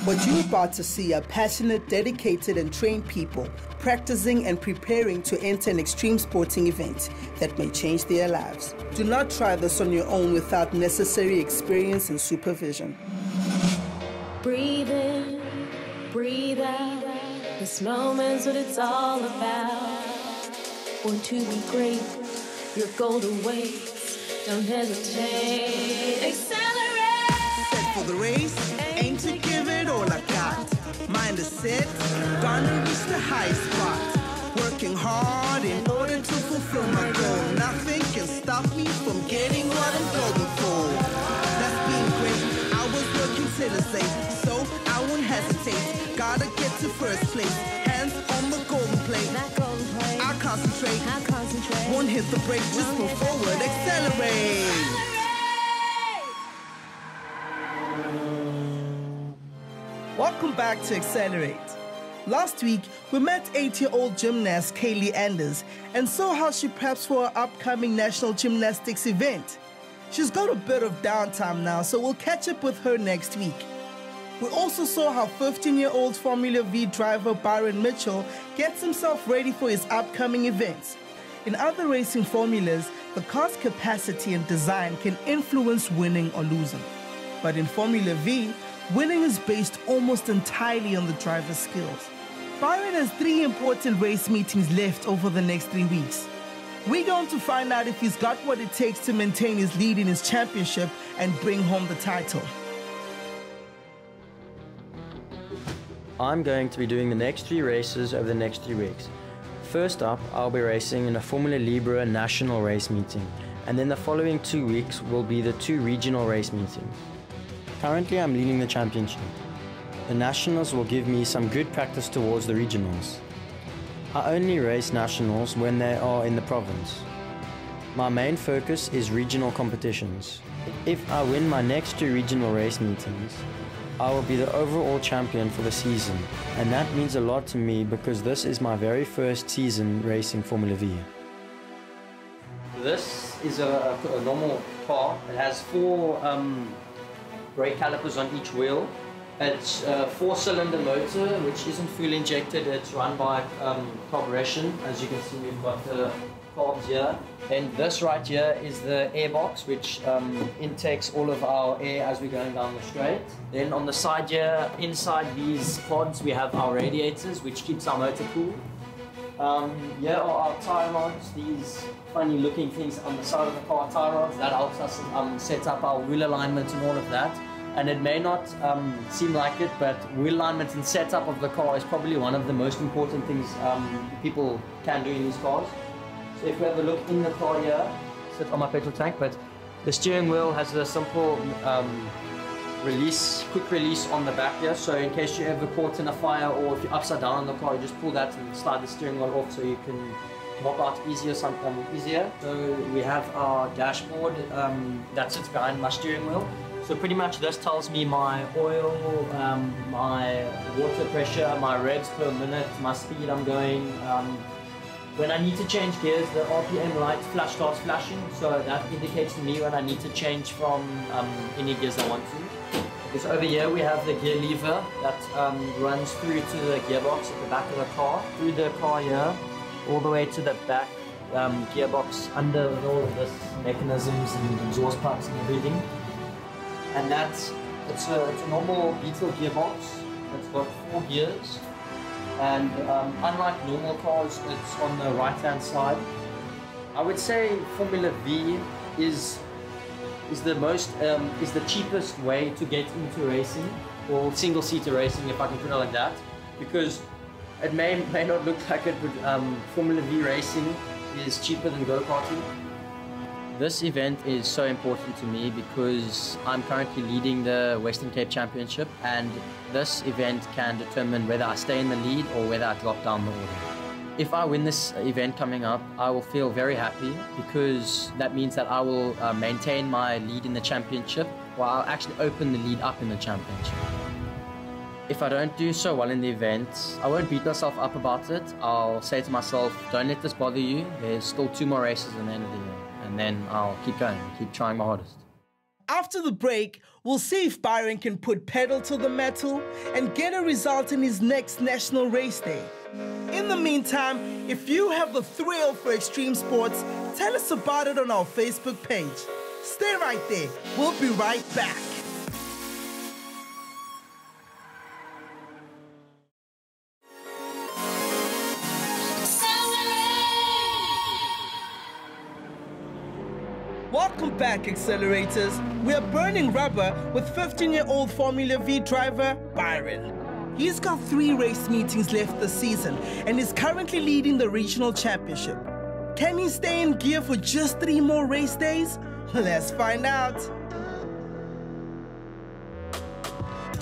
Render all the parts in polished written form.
What you're about to see are passionate, dedicated and trained people practicing and preparing to enter an extreme sporting event that may change their lives. Do not try this on your own without necessary experience and supervision. Breathe in, breathe out. This moment's what it's all about. Want to be great, your goal to wait. Don't hesitate. Accelerate! Set for the race, aim to give it all I got. Mind is set, gonna reach the highest spot. Working hard in order to fulfill my goal. Nothing can stop me from getting what I'm going for. That's being great, I was working tirelessly, so I won't hesitate. Gotta get to first place, hands on the golden plate. I'll concentrate, won't hit the brake, just move forward, accelerate. Welcome back to Xcellerate. Last week, we met 8-year-old gymnast Kaylee Anders and saw how she preps for her upcoming national gymnastics event. She's got a bit of downtime now, so we'll catch up with her next week. We also saw how 15-year-old Formula Vee driver Byron Mitchell gets himself ready for his upcoming events. In other racing formulas, the car's capacity and design can influence winning or losing. But in Formula Vee, winning is based almost entirely on the driver's skills. Byron has 3 important race meetings left over the next 3 weeks. We're going to find out if he's got what it takes to maintain his lead in his championship and bring home the title. I'm going to be doing the next 3 races over the next 3 weeks. First up, I'll be racing in a Formula Libre national race meeting, and then the following 2 weeks will be the 2 regional race meetings. Currently, I'm leading the championship. The nationals will give me some good practice towards the regionals. I only race nationals when they are in the province. My main focus is regional competitions. If I win my next 2 regional race meetings, I will be the overall champion for the season, and that means a lot to me because this is my very first season racing Formula Vee. This is a normal car. It has 4 brake calipers on each wheel. It's a 4-cylinder motor which isn't fuel injected. It's run by carburation. As you can see, we've got the carbs here. Then this right here is the air box, which intakes all of our air as we're going down the straight. Then on the side here, inside these pods, we have our radiators, which keeps our motor cool. Here are our tie rods, these funny looking things on the side of the car, tie rods. That helps us set up our wheel alignment and all of that. And it may not seem like it, but wheel alignment and setup of the car is probably one of the most important things people can do in these cars. So if we have a look in the car here, sit on my petrol tank, but the steering wheel has a simple quick release on the back here. So in case you're ever caught in a fire or if you're upside down on the car, you just pull that and slide the steering wheel off so you can hop out easier. So we have our dashboard that sits behind my steering wheel. So pretty much this tells me my oil, my water pressure, my revs per minute, my speed I'm going. When I need to change gears, the RPM light starts flashing, so that indicates to me when I need to change from any gears I want to. Okay, so over here we have the gear lever that runs through to the gearbox at the back of the car, through the car here, all the way to the back gearbox under all of this mechanisms and exhaust pipes and everything. And it's a normal Beetle gearbox. It's got 4 gears. And unlike normal cars, it's on the right-hand side. I would say Formula Vee is the cheapest way to get into racing, or single-seater racing, if I can put it like that, because it may not look like it, but Formula Vee racing is cheaper than go-karting. This event is so important to me because I'm currently leading the Western Cape Championship, and this event can determine whether I stay in the lead or whether I drop down the order. If I win this event coming up, I will feel very happy because that means that I will maintain my lead in the championship, or I'll actually open the lead up in the championship. If I don't do so well in the event, I won't beat myself up about it. I'll say to myself, don't let this bother you. There's still 2 more races at the end of the year. And then I'll keep going, keep trying my hardest. After the break, we'll see if Byron can put pedal to the metal and get a result in his next national race day. In the meantime, if you have the thrill for extreme sports, tell us about it on our Facebook page. Stay right there. We'll be right back. Welcome back, Accelerators. We are burning rubber with 15-year-old Formula Vee driver Byron. He's got 3 race meetings left this season and is currently leading the regional championship. Can he stay in gear for just 3 more race days? Let's find out.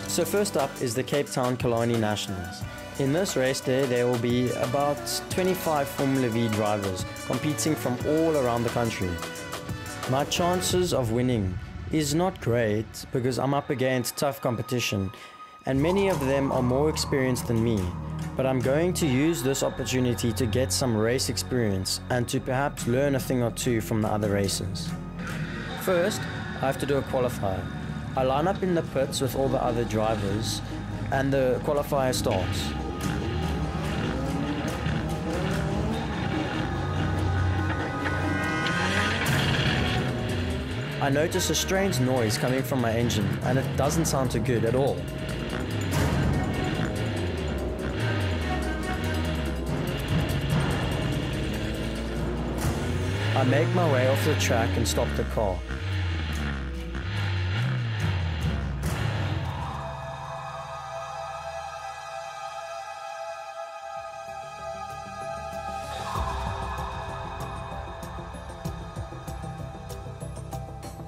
So first up is the Cape Town Killarney Nationals. In this race day, there will be about 25 Formula Vee drivers competing from all around the country. My chances of winning is not great because I'm up against tough competition and many of them are more experienced than me, but I'm going to use this opportunity to get some race experience and to perhaps learn a thing or two from the other races. First, I have to do a qualifier. I line up in the pits with all the other drivers and the qualifier starts. I notice a strange noise coming from my engine and it doesn't sound too good at all. I make my way off the track and stop the car.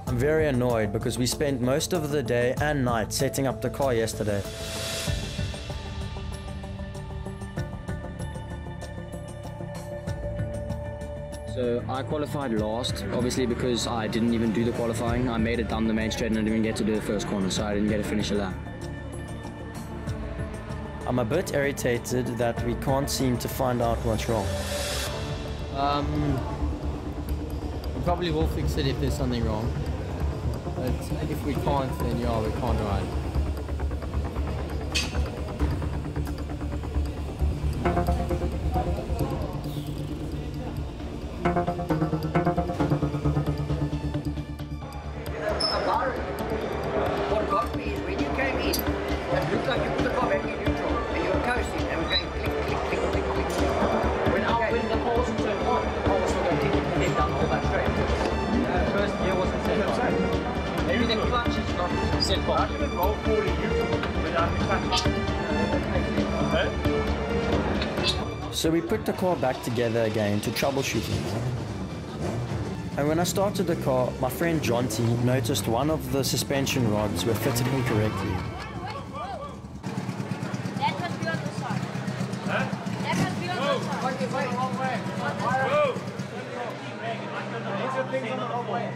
I'm very annoyed because we spent most of the day and night setting up the car yesterday. So I qualified last, obviously because I didn't even do the qualifying. I made it down the main straight and I didn't even get to do the first corner, so I didn't get to finish a lap. I'm a bit irritated that we can't seem to find out what's wrong. We probably will fix it if there's something wrong. But if we can't, then yeah, we can't ride. What got me is when you came in, it looked like you put the car back in neutral and you were coasting and it was going click, click, click, click, click, click. When the car wasn't turned on, the car was still going click, and then down all that straight. First gear wasn't set right. Maybe the clutch is not set properly. I shouldn't roll forward in neutral without the clutch. So we put the car back together again to troubleshoot it. And when I started the car, my friend Jonty noticed one of the suspension rods were fitted incorrectly. That must be on the side. Huh? That must be on the side. Wait, wrong way. These are things on the wrong way.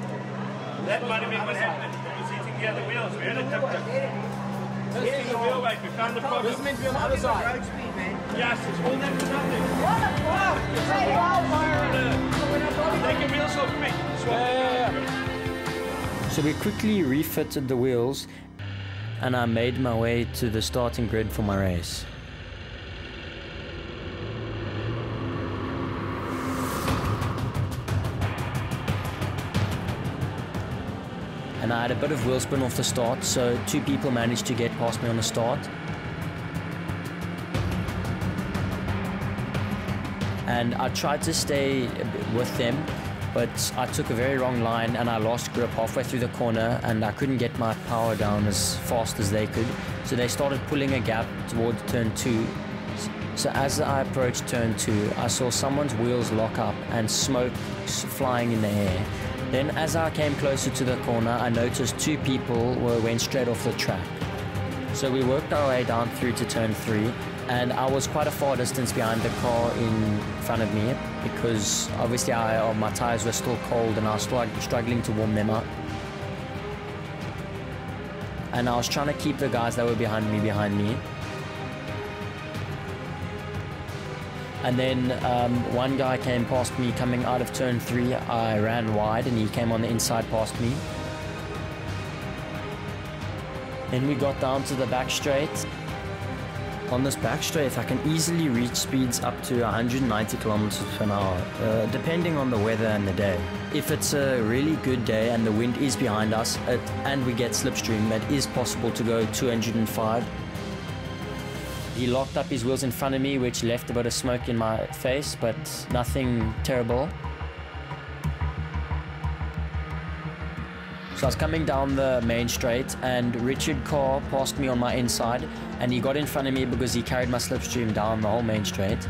That might have been what happened. It was hitting the other wheels. We had a tip. Here's the wheel weight. We found the problem. This is meant to be on the other side. Road speed, man. Yes, it's all that for nothing. Take your wheels off me. So we quickly refitted the wheels and I made my way to the starting grid for my race. And I had a bit of wheel spin off the start, so 2 people managed to get past me on the start. And I tried to stay with them, but I took a very wrong line and I lost grip halfway through the corner and I couldn't get my power down as fast as they could. So they started pulling a gap towards turn 2. So as I approached turn 2, I saw someone's wheels lock up and smoke flying in the air. Then as I came closer to the corner, I noticed 2 people went straight off the track. So we worked our way down through to turn 3, and I was quite a far distance behind the car in front of me because obviously my tires were still cold and I was struggling to warm them up. And I was trying to keep the guys that were behind me. And then one guy came past me coming out of turn 3. I ran wide and he came on the inside past me. Then we got down to the back straight. On this back straight, I can easily reach speeds up to 190 kilometers per hour, depending on the weather and the day. If it's a really good day and the wind is behind us and we get slipstream, it is possible to go 205. He locked up his wheels in front of me, which left a bit of smoke in my face, but nothing terrible. So I was coming down the main straight and Richard Carr passed me on my inside and he got in front of me because he carried my slipstream down the whole main straight.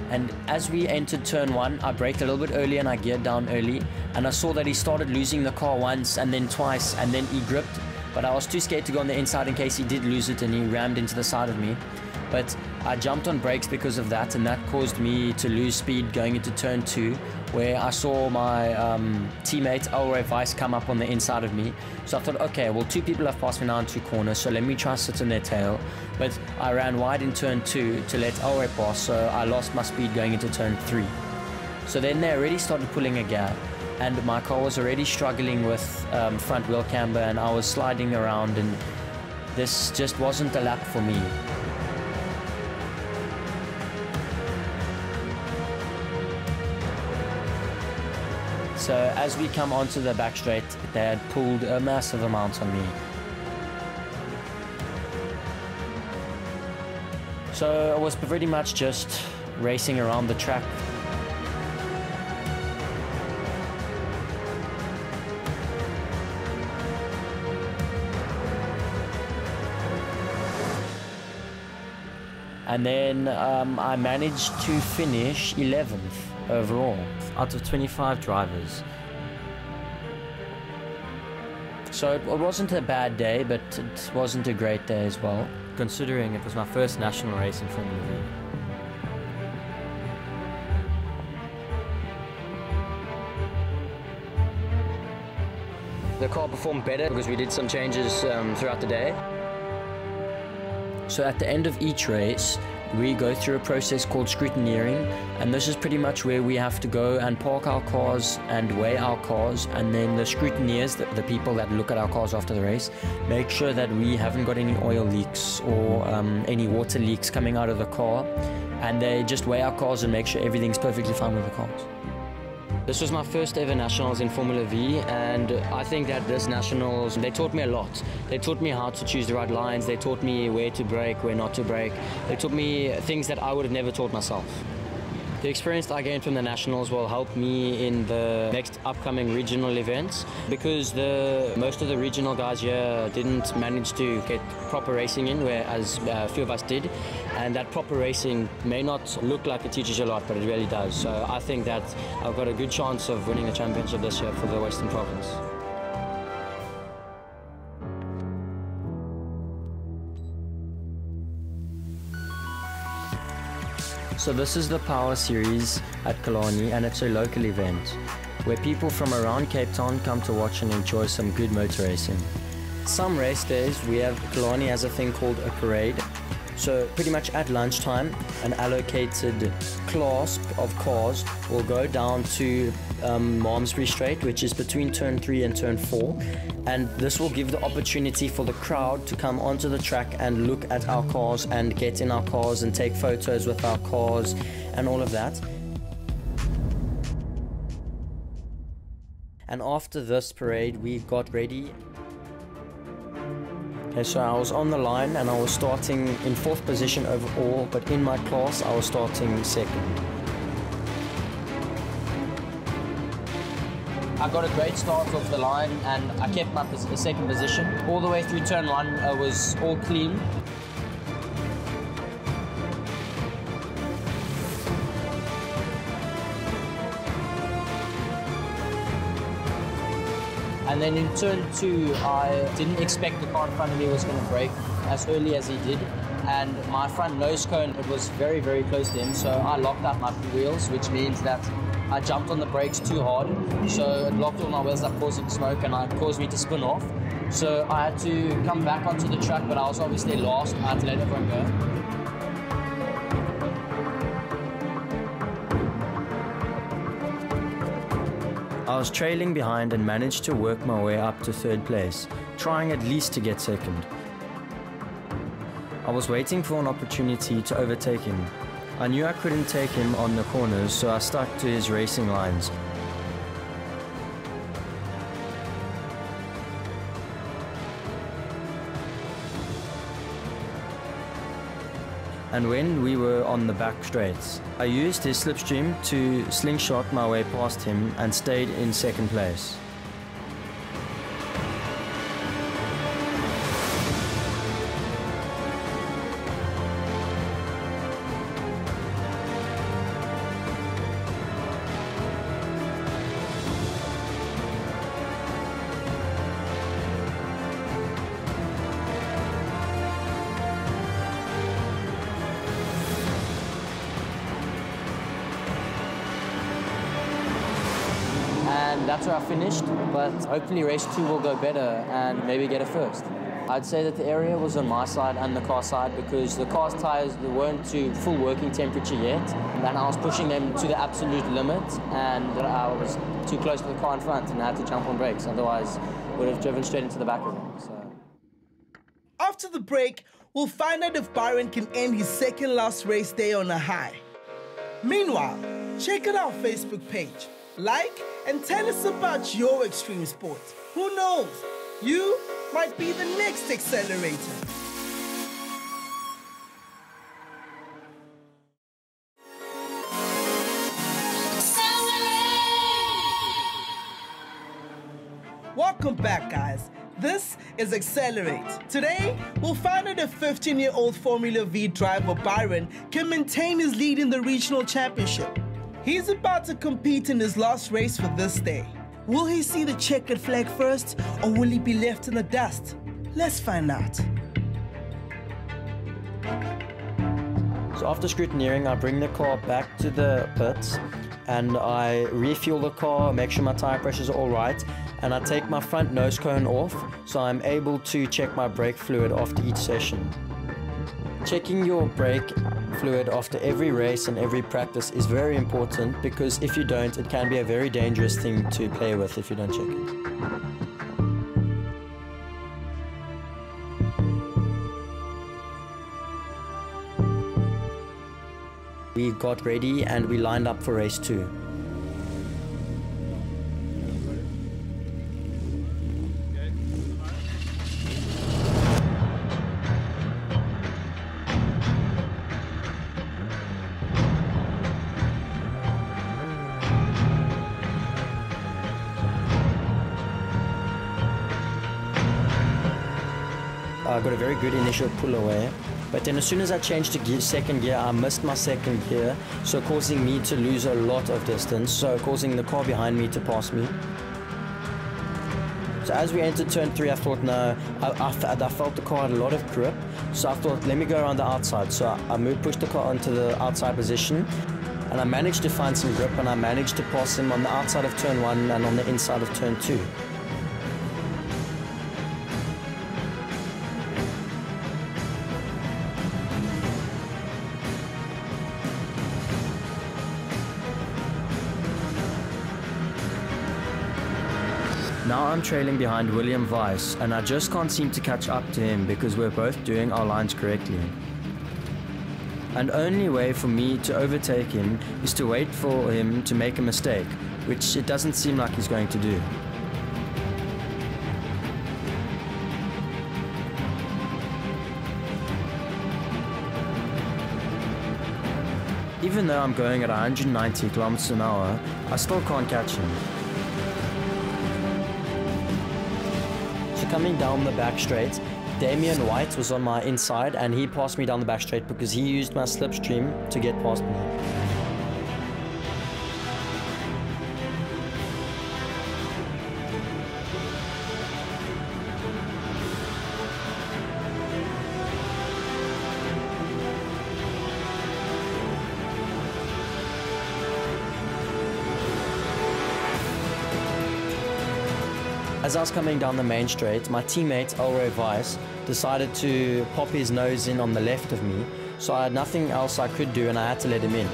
And as we entered turn 1, I braked a little bit early and I geared down early, and I saw that he started losing the car once and then twice and then he gripped, but I was too scared to go on the inside in case he did lose it and he rammed into the side of me. But I jumped on brakes because of that, and that caused me to lose speed going into turn 2, where I saw my teammate Elroy Weiss come up on the inside of me. So I thought, okay, well, 2 people have passed me now in 2 corners, so let me try sit on their tail. But I ran wide in turn 2 to let Elroy pass, so I lost my speed going into turn 3. So then they already started pulling a gap, and my car was already struggling with front wheel camber, and I was sliding around, and this just wasn't a lap for me. So as we come onto the back straight, they had pulled a massive amount on me. So I was pretty much just racing around the track. And then I managed to finish 11th overall out of 25 drivers. So it wasn't a bad day, but it wasn't a great day as well, considering it was my first national race in Formula Vee. The car performed better because we did some changes throughout the day. So at the end of each race, we go through a process called scrutineering, and this is pretty much where we have to go and park our cars and weigh our cars, and then the scrutineers, the people that look at our cars after the race, make sure that we haven't got any oil leaks or any water leaks coming out of the car, and they just weigh our cars and make sure everything's perfectly fine with the cars. This was my first ever Nationals in Formula Vee, and I think that this Nationals, they taught me a lot. They taught me how to choose the right lines, they taught me where to brake, where not to brake. They taught me things that I would have never taught myself. The experience I gained from the Nationals will help me in the next upcoming regional events, because most of the regional guys here didn't manage to get proper racing in, whereas a few of us did. And that proper racing may not look like it teaches you a lot, but it really does. So I think that I've got a good chance of winning the championship this year for the Western Province. So this is the Power Series at Killarney, and it's a local event where people from around Cape Town come to watch and enjoy some good motor racing. Some race days Killarney has a thing called a parade. So pretty much at lunchtime, an allocated class of cars will go down to Malmesbury Straight, which is between turn 3 and turn 4, and this will give the opportunity for the crowd to come onto the track and look at our cars and get in our cars and take photos with our cars and all of that. And after this parade, we got ready. Okay, so I was on the line and I was starting in 4th position overall, but in my class I was starting 2nd. I got a great start off the line and I kept my 2nd position. All the way through turn 1 was all clean. And then in turn 2, I didn't expect the car in front of me was going to brake as early as he did. And my front nose cone, it was very, very close to him. So I locked up my wheels, which means that I jumped on the brakes too hard. So it locked all my wheels up, causing smoke, and it caused me to spin off. So I had to come back onto the track, but I was obviously last. I had to let everyone go. I was trailing behind and managed to work my way up to third place, trying at least to get second. I was waiting for an opportunity to overtake him. I knew I couldn't take him on the corners, so I stuck to his racing lines. And when we were on the back straights, I used his slipstream to slingshot my way past him and stayed in second place. And that's where I finished, but hopefully race 2 will go better and maybe get a first. I'd say that the area was on my side and the car side because the car's tyres weren't to full working temperature yet, and I was pushing them to the absolute limit, and I was too close to the car in front and I had to jump on brakes, otherwise I would have driven straight into the back of them. So. After the break, we'll find out if Byron can end his second last race day on a high. Meanwhile, check out our Facebook page, like, and tell us about your extreme sport. Who knows? You might be the next accelerator. Welcome back, guys. This is Xcellerate. Today, we'll find out if 15-year-old Formula Vee driver Byron can maintain his lead in the regional championship. He's about to compete in his last race for this day. Will he see the checkered flag first, or will he be left in the dust? Let's find out. So after scrutineering, I bring the car back to the pits and I refuel the car, make sure my tire pressures are all right, and I take my front nose cone off so I'm able to check my brake fluid after each session. Checking your brake fluid after every race and every practice is very important because if you don't, it can be a very dangerous thing to play with if you don't check it. We got ready and we lined up for race 2. I got a very good initial pull away, but then as soon as I changed to second gear, I missed my second gear, so causing me to lose a lot of distance, so causing the car behind me to pass me. So as we entered turn 3, I thought, no, I felt the car had a lot of grip, so I thought, let me go around the outside. So I pushed the car onto the outside position, and I managed to find some grip, and I managed to pass him on the outside of turn 1 and on the inside of turn 2. Now I'm trailing behind William Weiss, and I just can't seem to catch up to him because we're both doing our lines correctly. And only way for me to overtake him is to wait for him to make a mistake, which it doesn't seem like he's going to do. Even though I'm going at 190 kilometers an hour, I still can't catch him. So coming down the back straight, Damien White was on my inside and he passed me down the back straight because he used my slipstream to get past me. As I was coming down the main straight, my teammate Xcellerate Weiss decided to pop his nose in on the left of me, so I had nothing else I could do and I had to let him in.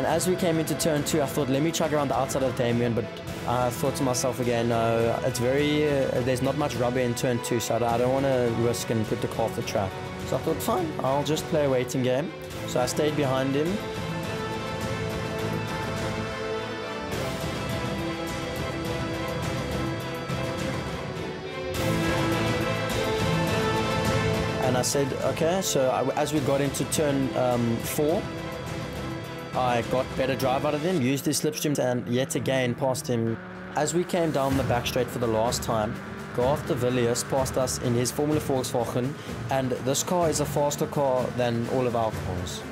And as we came into turn 2, I thought, let me chug around the outside of Damien, but I thought to myself again, no, it's very, there's not much rubber in turn 2, so I don't want to risk and put the car off the track. So I thought, fine, I'll just play a waiting game. So I stayed behind him. And I said, okay, so as we got into turn 4, I got better drive out of him, used his slipstream, and yet again passed him. As we came down the back straight for the last time, Garth de Villiers passed us in his Formula Volkswagen, and this car is a faster car than all of our cars.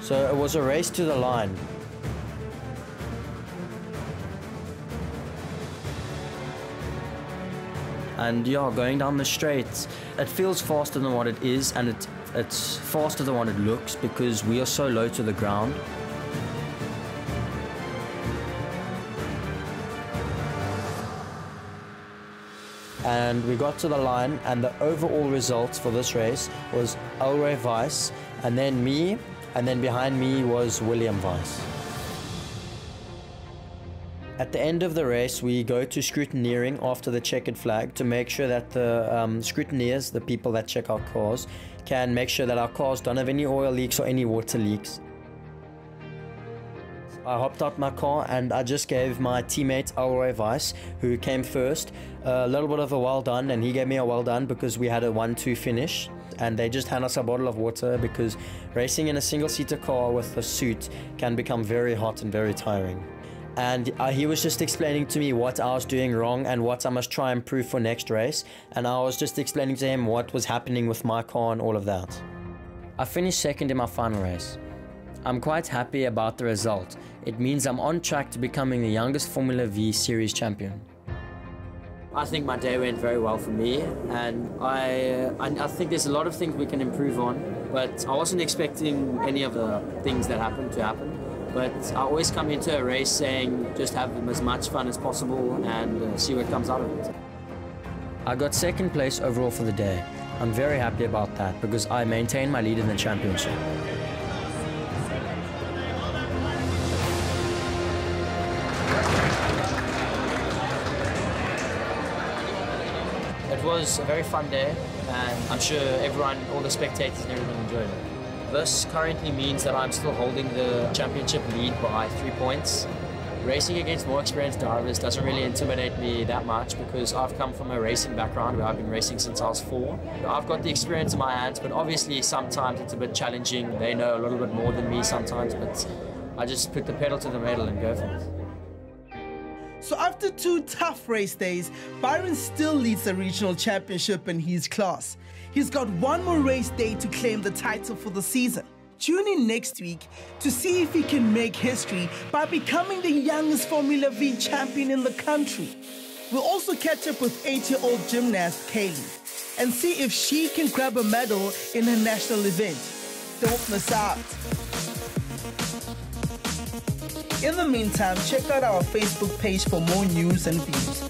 So it was a race to the line. And yeah, going down the straight, it feels faster than what it is, and it's faster than what it looks because we are so low to the ground. And we got to the line, and the overall results for this race was Xcellerate Weiss, and then me, and then behind me was William Weiss. At the end of the race, we go to scrutineering after the checkered flag to make sure that the scrutineers, the people that check our cars, can make sure that our cars don't have any oil leaks or any water leaks. I hopped out my car and I just gave my teammate Xcellerate Weiss, who came first, a little bit of a well done, and he gave me a well done because we had a 1-2 finish. And they just hand us a bottle of water because racing in a single-seater car with a suit can become very hot and very tiring. And he was just explaining to me what I was doing wrong and what I must try and improve for next race. And I was just explaining to him what was happening with my car and all of that. I finished second in my final race. I'm quite happy about the result. It means I'm on track to becoming the youngest Formula Vee series champion. I think my day went very well for me, and I think there's a lot of things we can improve on, but I wasn't expecting any of the things that happened to happen. But I always come into a race saying just have as much fun as possible and see what comes out of it. I got second place overall for the day. I'm very happy about that because I maintained my lead in the championship. It was a very fun day, and I'm sure everyone, all the spectators and everyone enjoyed it. This currently means that I'm still holding the championship lead by 3 points. Racing against more experienced drivers doesn't really intimidate me that much because I've come from a racing background where I've been racing since I was 4. I've got the experience in my hands, but obviously sometimes it's a bit challenging. They know a little bit more than me sometimes, but I just put the pedal to the metal and go for it. So after 2 tough race days, Byron still leads the regional championship in his class. He's got 1 more race day to claim the title for the season. Tune in next week to see if he can make history by becoming the youngest Formula Vee champion in the country. We'll also catch up with 8-year-old gymnast Kaylee and see if she can grab a medal in her national event. Don't miss out. In the meantime, check out our Facebook page for more news and views.